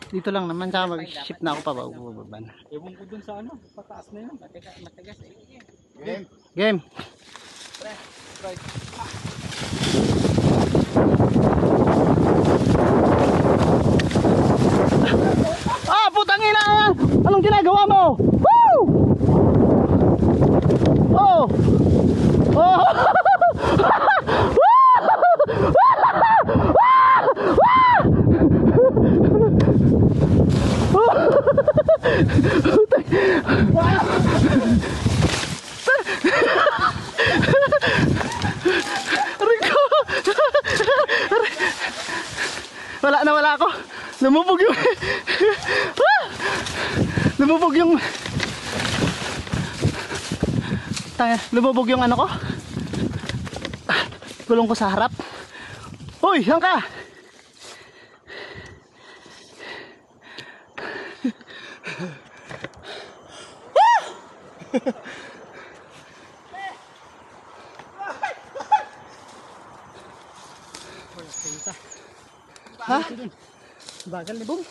Dito lang naman, tsaka mag-ship na ako pa bababa na. Ewan ko dun sa ano, pataas na yun. Matigas eh. Game. Game! Right. Ah, putang ina! Anong ginagawa mo? Woo! Oh! Oh! Wala ako. Lumubog yung lumubog yung ano ko. Gulong ko sa harap. Hoy, saan ka? Ha? Bagal ni Bong.